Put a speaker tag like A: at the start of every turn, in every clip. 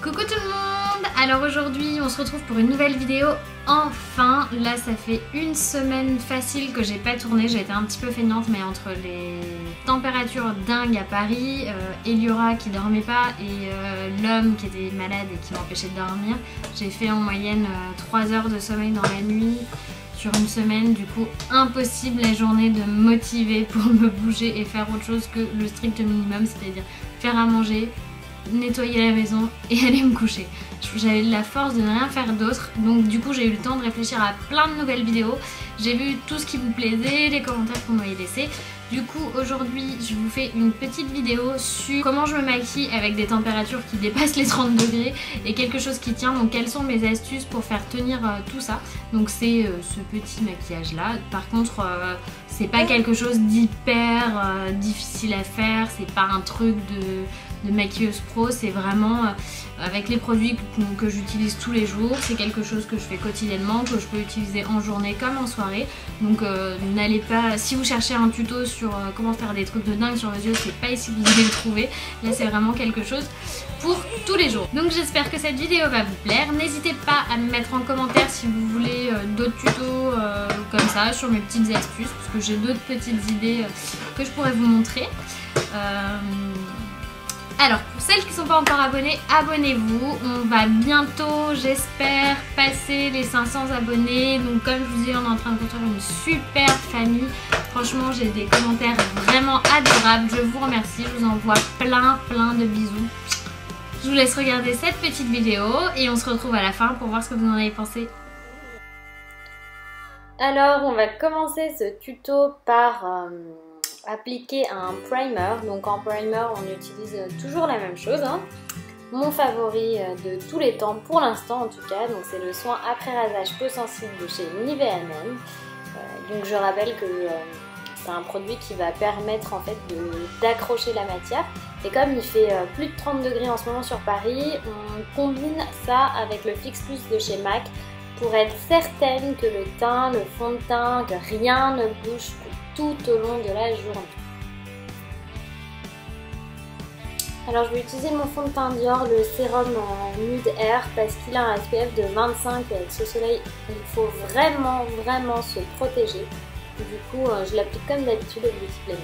A: Coucou tout le monde! Alors aujourd'hui on se retrouve pour une nouvelle vidéo. Enfin, là ça fait une semaine facile que j'ai pas tourné, j'ai été un petit peu feignante, mais entre les températures dingues à Paris, Eliora qui dormait pas et l'homme qui était malade et qui m'empêchait de dormir, j'ai fait en moyenne 3 heures de sommeil dans la nuit sur une semaine. Du coup impossible la journée de me motiver pour me bouger et faire autre chose que le strict minimum, c'est-à-dire faire à manger, nettoyer la maison et aller me coucher. J'avais la force de ne rien faire d'autre, donc du coup j'ai eu le temps de réfléchir à plein de nouvelles vidéos. J'ai vu tout ce qui vous plaisait, les commentaires que vous m'avez laissés. Du coup aujourd'hui je vous fais une petite vidéo sur comment je me maquille avec des températures qui dépassent les 30 degrés et quelque chose qui tient. Donc quelles sont mes astuces pour faire tenir tout ça. Donc c'est ce petit maquillage là. Par contre c'est pas quelque chose d'hyper difficile à faire, c'est pas un truc de maquilleuse pro, c'est vraiment avec les produits que j'utilise tous les jours. C'est quelque chose que je fais quotidiennement, que je peux utiliser en journée comme en soirée. Donc n'allez pas, si vous cherchez un tuto sur comment faire des trucs de dingue sur vos yeux, c'est pas ici que vous allez le trouver. Là c'est vraiment quelque chose pour tous les jours. Donc j'espère que cette vidéo va vous plaire. N'hésitez pas à me mettre en commentaire si vous voulez d'autres tutos comme ça sur mes petites astuces, parce que j'ai d'autres petites idées que je pourrais vous montrer. Alors pour celles qui ne sont pas encore abonnées, abonnez-vous. On va bientôt, j'espère, passer les 500 abonnés. Donc comme je vous dis, on est en train de construire une super famille. Franchement, j'ai des commentaires vraiment adorables. Je vous remercie, je vous envoie plein de bisous. Je vous laisse regarder cette petite vidéo et on se retrouve à la fin pour voir ce que vous en avez pensé. Alors on va commencer ce tuto par appliquer un primer. Donc en primer on utilise toujours la même chose, hein. Mon favori de tous les temps pour l'instant en tout cas, donc c'est le soin après rasage peau sensible de chez Nivea Men. Donc je rappelle que c'est un produit qui va permettre en fait d'accrocher la matière, et comme il fait plus de 30 degrés en ce moment sur Paris, on combine ça avec le Fix Plus de chez MAC pour être certaine que le teint, le fond de teint, que rien ne bouge tout au long de la journée. Alors je vais utiliser mon fond de teint Dior, le sérum Nude Air, parce qu'il a un SPF de 25 et avec ce soleil il faut vraiment se protéger. Du coup je l'applique comme d'habitude au Beauty Blender.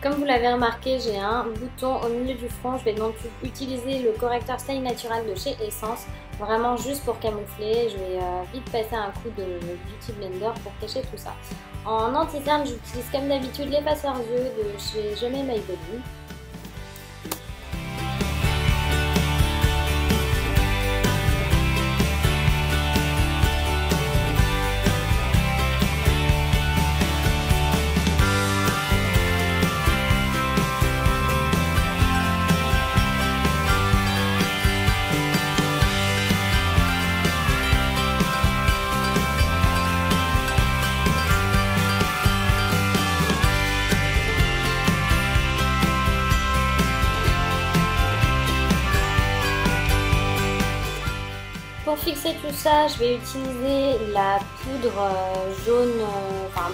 A: Comme vous l'avez remarqué, j'ai un bouton au milieu du front. Je vais donc utiliser le correcteur Stay Natural de chez Essence, vraiment juste pour camoufler. Je vais vite passer un coup de Beauty Blender pour cacher tout ça. En anti-cerne, j'utilise comme d'habitude l'effaceur yeux de chez Jamais Maybelline. Pour fixer tout ça, je vais utiliser la poudre jaune,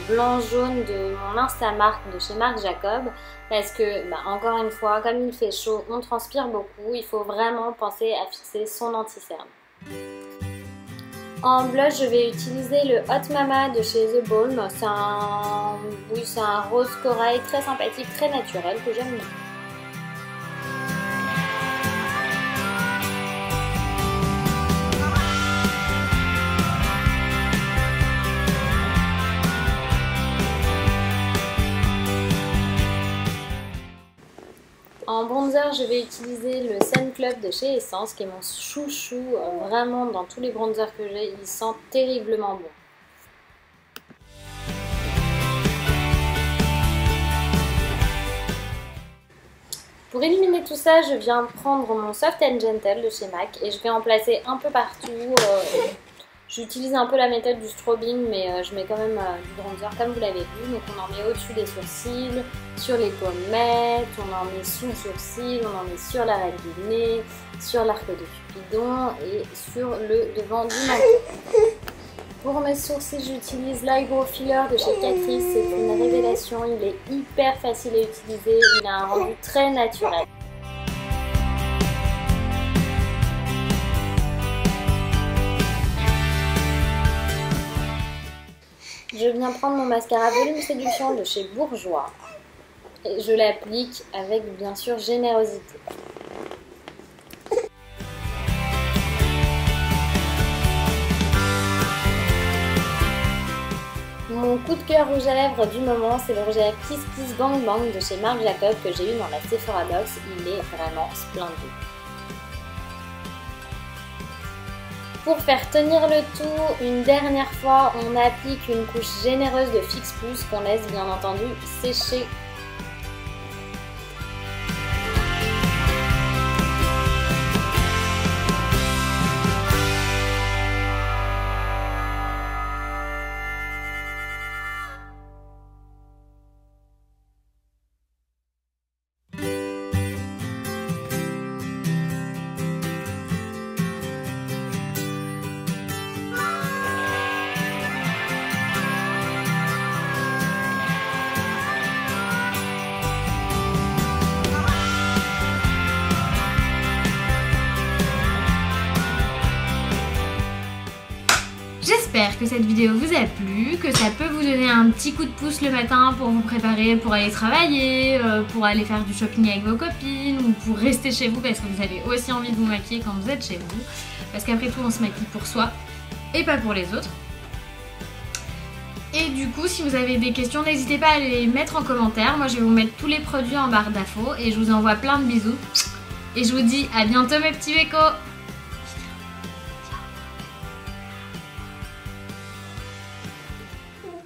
A: blanc-jaune de mon Instamark de chez Marc Jacob, parce que, encore une fois, comme il fait chaud, on transpire beaucoup, il faut vraiment penser à fixer son anti-cerne. En blush, je vais utiliser le Hot Mama de chez The Balm. C'est un rose corail très sympathique, très naturel, que j'aime bien. En bronzer, je vais utiliser le Sun Club de chez Essence, qui est mon chouchou. Vraiment, dans tous les bronzers que j'ai, il sent terriblement bon. Pour éliminer tout ça, je viens prendre mon Soft & Gentle de chez MAC et je vais en placer un peu partout.
B: J'utilise un peu la méthode du strobing, mais je mets quand même du bronzer comme vous l'avez vu. Donc on en met au-dessus des sourcils, sur les pommettes, on en met sous le sourcil, on en met sur l'arête du nez, sur l'arc de Cupidon et sur le devant du menton. Pour mes sourcils, j'utilise l'Eyebrow Filler de chez Catrice. C'est une révélation, il est hyper facile à utiliser, il a un rendu très naturel. Je viens prendre mon mascara Volume Séduction de chez Bourjois et je l'applique avec bien sûr générosité. Mon coup de cœur rouge à lèvres du moment, c'est le rouge à lèvres Kiss Kiss Bang Bang de chez Marc Jacob que j'ai eu dans la Sephora Box. Il est vraiment splendide. Pour faire tenir le tout, une dernière fois, on applique une couche généreuse de Fix Plus qu'on laisse bien entendu sécher.
A: J'espère que cette vidéo vous a plu, que ça peut vous donner un petit coup de pouce le matin pour vous préparer pour aller travailler, pour aller faire du shopping avec vos copines ou pour rester chez vous parce que vous avez aussi envie de vous maquiller quand vous êtes chez vous. Parce qu'après tout, on se maquille pour soi et pas pour les autres. Et du coup, si vous avez des questions, n'hésitez pas à les mettre en commentaire. Moi, je vais vous mettre tous les produits en barre d'infos et je vous envoie plein de bisous. Et je vous dis à bientôt mes petits bécos!